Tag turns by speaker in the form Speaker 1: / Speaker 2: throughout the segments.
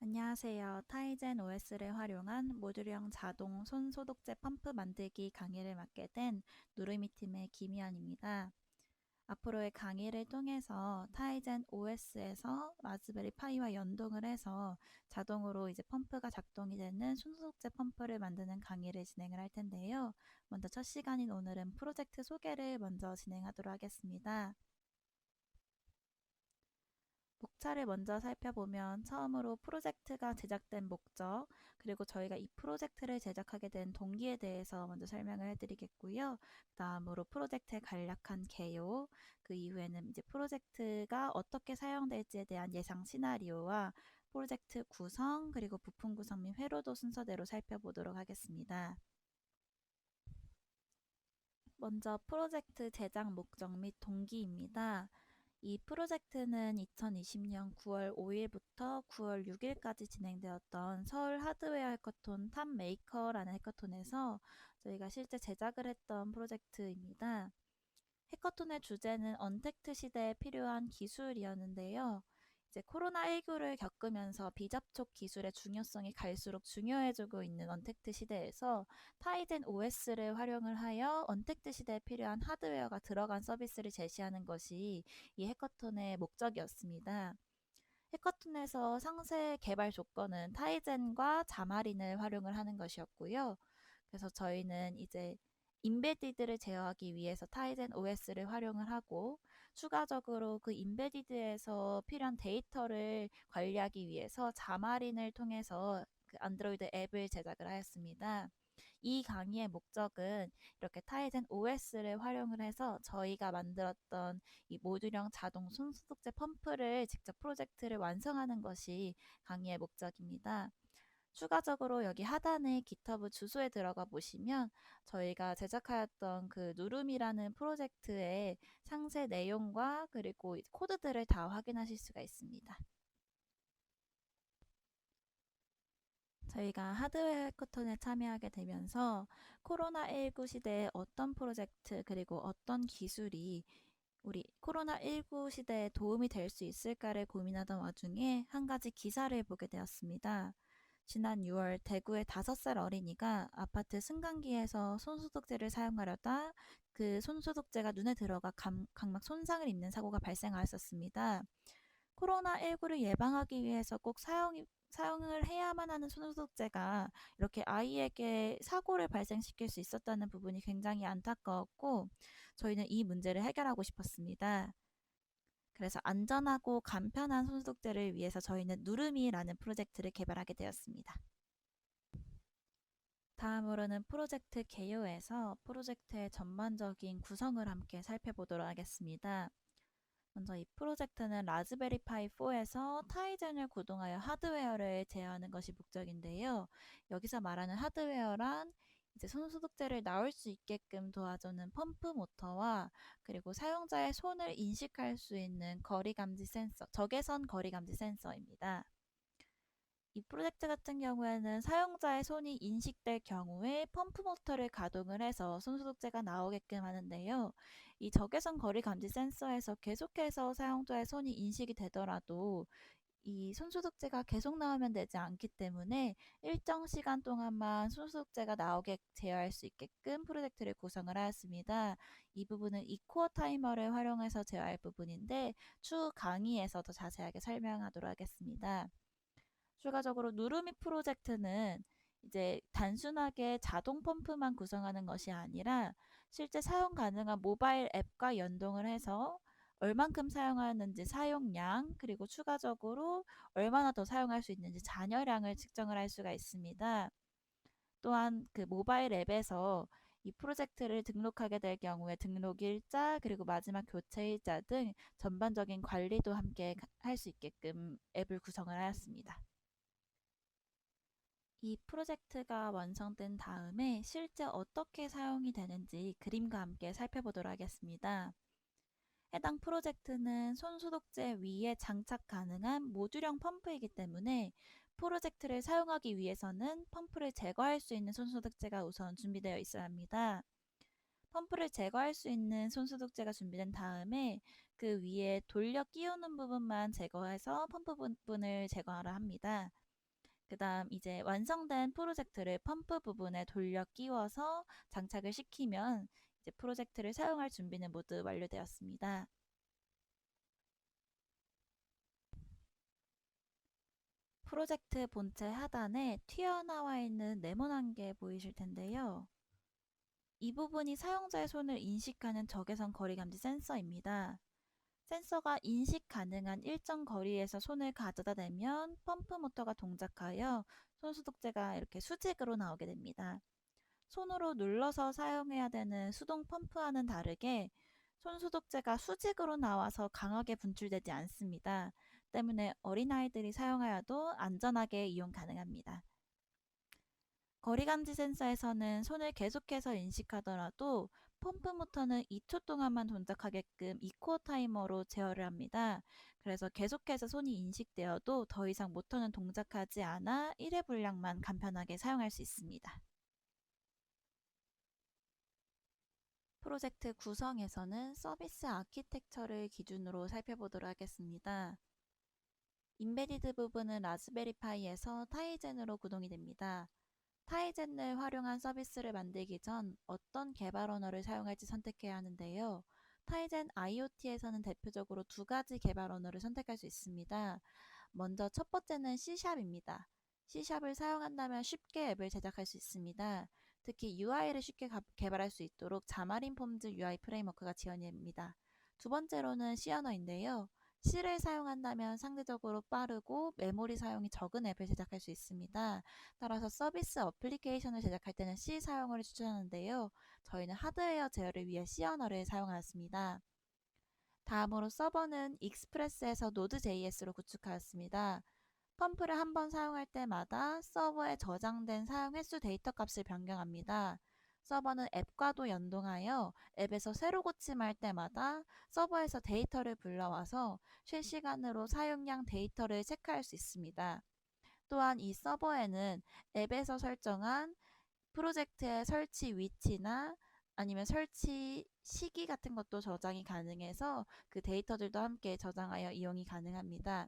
Speaker 1: 안녕하세요. 타이젠 OS를 활용한 모듈형 자동 손 소독제 펌프 만들기 강의를 맡게 된 누르미 팀의 김희연입니다. 앞으로의 강의를 통해서 타이젠 OS에서 라즈베리 파이와 연동을 해서 자동으로 이제 펌프가 작동이 되는 손 소독제 펌프를 만드는 강의를 진행을 할 텐데요. 먼저 첫 시간인 오늘은 프로젝트 소개를 먼저 진행하도록 하겠습니다. 목차를 먼저 살펴보면 처음으로 프로젝트가 제작된 목적, 그리고 저희가 이 프로젝트를 제작하게 된 동기에 대해서 먼저 설명을 해드리겠고요. 다음으로 프로젝트의 간략한 개요, 그 이후에는 이제 프로젝트가 어떻게 사용될지에 대한 예상 시나리오와 프로젝트 구성, 그리고 부품 구성 및 회로도 순서대로 살펴보도록 하겠습니다. 먼저 프로젝트 제작 목적 및 동기입니다. 이 프로젝트는 2020년 9월 5일부터 9월 6일까지 진행되었던 서울 하드웨어 해커톤 탑메이커라는 해커톤에서 저희가 실제 제작을 했던 프로젝트입니다. 해커톤의 주제는 언택트 시대에 필요한 기술이었는데요. 이제 코로나19를 겪으면서 비접촉 기술의 중요성이 갈수록 중요해지고 있는 언택트 시대에서 타이젠 OS를 활용을 하여 언택트 시대에 필요한 하드웨어가 들어간 서비스를 제시하는 것이 이 해커톤의 목적이었습니다. 해커톤에서 상세 개발 조건은 타이젠과 자마린을 활용을 하는 것이었고요. 그래서 저희는 이제 인베디드를 제어하기 위해서 타이젠 OS를 활용을 하고, 추가적으로 그 인베디드에서 필요한 데이터를 관리하기 위해서 자마린을 통해서 그 안드로이드 앱을 제작을 하였습니다. 이 강의의 목적은 이렇게 타이젠 OS를 활용을 해서 저희가 만들었던 이 모듈형 자동 손소독제 펌프를 직접 프로젝트를 완성하는 것이 강의의 목적입니다. 추가적으로 여기 하단에 GitHub 주소에 들어가 보시면 저희가 제작하였던 그 누름이라는 프로젝트의 상세 내용과 그리고 코드들을 다 확인하실 수가 있습니다. 저희가 하드웨어 해커톤에 참여하게 되면서 코로나19 시대에 어떤 프로젝트 그리고 어떤 기술이 우리 코로나19 시대에 도움이 될 수 있을까를 고민하던 와중에 한 가지 기사를 보게 되었습니다. 지난 6월 대구의 5살 어린이가 아파트 승강기에서 손소독제를 사용하려다 그 손소독제가 눈에 들어가 각막 손상을 입는 사고가 발생하였었습니다. 코로나19를 예방하기 위해서 꼭 사용을 해야만 하는 손소독제가 이렇게 아이에게 사고를 발생시킬 수 있었다는 부분이 굉장히 안타까웠고, 저희는 이 문제를 해결하고 싶었습니다. 그래서 안전하고 간편한 손소독제를 위해서 저희는 누름이라는 프로젝트를 개발하게 되었습니다. 다음으로는 프로젝트 개요에서 프로젝트의 전반적인 구성을 함께 살펴보도록 하겠습니다. 먼저 이 프로젝트는 라즈베리 파이 4에서 타이젠을 구동하여 하드웨어를 제어하는 것이 목적인데요. 여기서 말하는 하드웨어란 이제 손소독제를 나올 수 있게끔 도와주는 펌프 모터와 그리고 사용자의 손을 인식할 수 있는 거리 감지 센서, 적외선 거리 감지 센서입니다. 이 프로젝트 같은 경우에는 사용자의 손이 인식될 경우에 펌프 모터를 가동을 해서 손소독제가 나오게끔 하는데요. 이 적외선 거리 감지 센서에서 계속해서 사용자의 손이 인식이 되더라도 이 손소독제가 계속 나오면 되지 않기 때문에 일정 시간 동안만 손소독제가 나오게 제어할 수 있게끔 프로젝트를 구성을 하였습니다. 이 부분은 이코어 타이머를 활용해서 제어할 부분인데 추후 강의에서 더 자세하게 설명하도록 하겠습니다. 추가적으로 누르미 프로젝트는 이제 단순하게 자동 펌프만 구성하는 것이 아니라 실제 사용 가능한 모바일 앱과 연동을 해서 얼만큼 사용하는지 사용량, 그리고 추가적으로 얼마나 더 사용할 수 있는지 잔여량을 측정을 할 수가 있습니다. 또한 그 모바일 앱에서 이 프로젝트를 등록하게 될 경우에 등록 일자, 그리고 마지막 교체 일자 등 전반적인 관리도 함께 할 수 있게끔 앱을 구성을 하였습니다. 이 프로젝트가 완성된 다음에 실제 어떻게 사용이 되는지 그림과 함께 살펴보도록 하겠습니다. 해당 프로젝트는 손소독제 위에 장착 가능한 모듈형 펌프이기 때문에 프로젝트를 사용하기 위해서는 펌프를 제거할 수 있는 손소독제가 우선 준비되어 있어야 합니다. 펌프를 제거할 수 있는 손소독제가 준비된 다음에 그 위에 돌려 끼우는 부분만 제거해서 펌프 부분을 제거하려 합니다. 그 다음 이제 완성된 프로젝트를 펌프 부분에 돌려 끼워서 장착을 시키면 이제 프로젝트를 사용할 준비는 모두 완료되었습니다. 프로젝트 본체 하단에 튀어나와 있는 네모난 게 보이실 텐데요. 이 부분이 사용자의 손을 인식하는 적외선 거리 감지 센서입니다. 센서가 인식 가능한 일정 거리에서 손을 가져다 대면 펌프 모터가 동작하여 손소독제가 이렇게 수직으로 나오게 됩니다. 손으로 눌러서 사용해야 되는 수동 펌프와는 다르게 손소독제가 수직으로 나와서 강하게 분출되지 않습니다. 때문에 어린아이들이 사용하여도 안전하게 이용 가능합니다. 거리감지 센서에서는 손을 계속해서 인식하더라도 펌프 모터는 2초 동안만 동작하게끔 이코어 타이머로 제어를 합니다. 그래서 계속해서 손이 인식되어도 더 이상 모터는 동작하지 않아 1회 분량만 간편하게 사용할 수 있습니다. 프로젝트 구성에서는 서비스 아키텍처를 기준으로 살펴보도록 하겠습니다. 인베디드 부분은 라즈베리파이에서 타이젠으로 구동이 됩니다. 타이젠을 활용한 서비스를 만들기 전 어떤 개발 언어를 사용할지 선택해야 하는데요. 타이젠 IoT에서는 대표적으로 두 가지 개발 언어를 선택할 수 있습니다. 먼저 첫 번째는 C샵입니다. C샵을 사용한다면 쉽게 앱을 제작할 수 있습니다. 특히 UI를 쉽게 개발할 수 있도록 자마린 폼즈 UI 프레임워크가 지원됩니다. 두 번째로는 C 언어인데요. C를 사용한다면 상대적으로 빠르고 메모리 사용이 적은 앱을 제작할 수 있습니다. 따라서 서비스 어플리케이션을 제작할 때는 C 사용을 추천하는데요. 저희는 하드웨어 제어를 위해 C 언어를 사용하였습니다. 다음으로 서버는 익스프레스에서 노드.js로 구축하였습니다. 펌프를 한번 사용할 때마다 서버에 저장된 사용 횟수 데이터 값을 변경합니다. 서버는 앱과도 연동하여 앱에서 새로 고침할 때마다 서버에서 데이터를 불러와서 실시간으로 사용량 데이터를 체크할 수 있습니다. 또한 이 서버에는 앱에서 설정한 프로젝트의 설치 위치나 아니면 설치 시기 같은 것도 저장이 가능해서 그 데이터들도 함께 저장하여 이용이 가능합니다.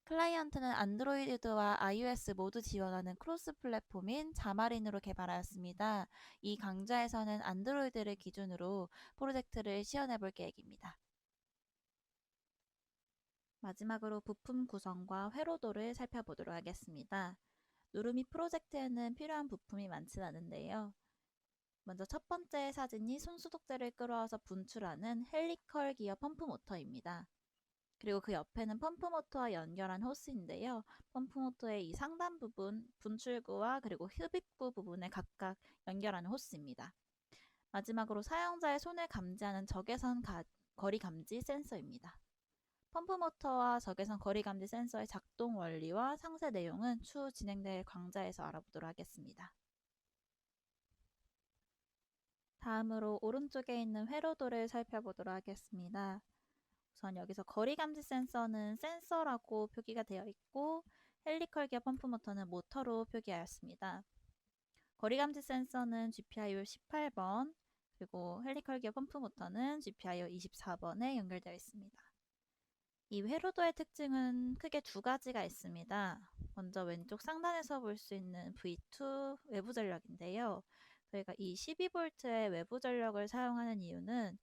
Speaker 1: 클라이언트는 안드로이드와 iOS 모두 지원하는 크로스 플랫폼인 자마린으로 개발하였습니다. 이 강좌에서는 안드로이드를 기준으로 프로젝트를 시연해 볼 계획입니다. 마지막으로 부품 구성과 회로도를 살펴보도록 하겠습니다. 누르미 프로젝트에는 필요한 부품이 많지는 않은데요. 먼저 첫 번째 사진이 손소독제를 끌어와서 분출하는 헬리컬 기어 펌프 모터입니다. 그리고 그 옆에는 펌프 모터와 연결한 호스인데요. 펌프 모터의 이 상단 부분, 분출구와 그리고 흡입구 부분에 각각 연결하는 호스입니다. 마지막으로 사용자의 손을 감지하는 적외선 거리 감지 센서입니다. 펌프 모터와 적외선 거리 감지 센서의 작동 원리와 상세 내용은 추후 진행될 강좌에서 알아보도록 하겠습니다. 다음으로 오른쪽에 있는 회로도를 살펴보도록 하겠습니다. 우선 여기서 거리 감지 센서는 센서라고 표기가 되어 있고 헬리컬 기어 펌프 모터는 모터로 표기하였습니다. 거리 감지 센서는 GPIO 18번 그리고 헬리컬 기어 펌프 모터는 GPIO 24번에 연결되어 있습니다. 이 회로도의 특징은 크게 두 가지가 있습니다. 먼저 왼쪽 상단에서 볼 수 있는 V2 외부 전력인데요. 저희가 이 12V의 외부 전력을 사용하는 이유는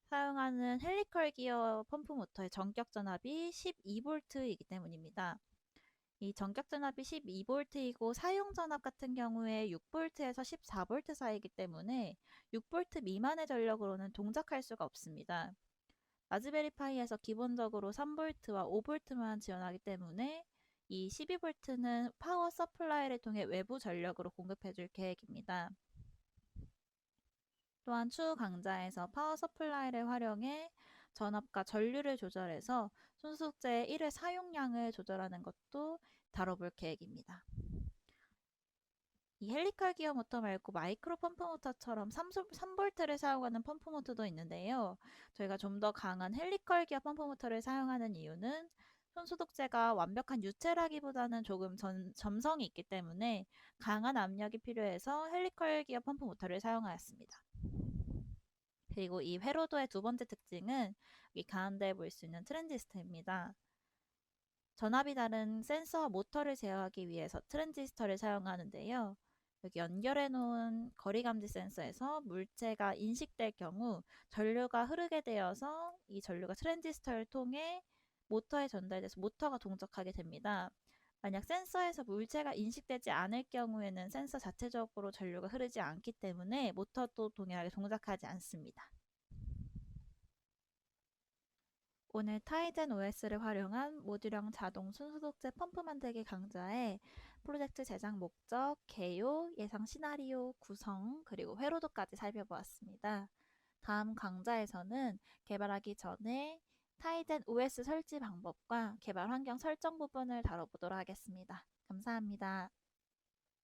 Speaker 1: 사용하는 헬리컬 기어 펌프 모터의 전격 전압이 12V이기 때문입니다. 이 전격 전압이 12V이고 사용 전압 같은 경우에 6V에서 14V 사이이기 때문에 6V 미만의 전력으로는 동작할 수가 없습니다. 라즈베리파이에서 기본적으로 3V와 5V만 지원하기 때문에 이 12V는 파워 서플라이를 통해 외부 전력으로 공급해 줄 계획입니다. 또한 추후 강좌에서 파워 서플라이를 활용해 전압과 전류를 조절해서 손소독제의 1회 사용량을 조절하는 것도 다뤄볼 계획입니다. 이 헬리컬 기어 모터 말고 마이크로 펌프 모터처럼 3V를 사용하는 펌프 모터도 있는데요. 저희가 좀 더 강한 헬리컬 기어 펌프 모터를 사용하는 이유는 손소독제가 완벽한 유체라기보다는 조금 점성이 있기 때문에 강한 압력이 필요해서 헬리컬 기어 펌프 모터를 사용하였습니다. 그리고 이 회로도의 두 번째 특징은 여기 가운데에 볼 수 있는 트랜지스터입니다. 전압이 다른 센서와 모터를 제어하기 위해서 트랜지스터를 사용하는데요. 여기 연결해 놓은 거리 감지 센서에서 물체가 인식될 경우 전류가 흐르게 되어서 이 전류가 트랜지스터를 통해 모터에 전달돼서 모터가 동작하게 됩니다. 만약 센서에서 물체가 인식되지 않을 경우에는 센서 자체적으로 전류가 흐르지 않기 때문에 모터도 동일하게 동작하지 않습니다. 오늘 타이젠 OS를 활용한 모듈형 자동 순소독제 펌프 만들기 강좌에 프로젝트 제작 목적, 개요, 예상 시나리오, 구성, 그리고 회로도까지 살펴보았습니다. 다음 강좌에서는 개발하기 전에 타이젠 OS 설치 방법과 개발 환경 설정 부분을 다뤄보도록 하겠습니다. 감사합니다.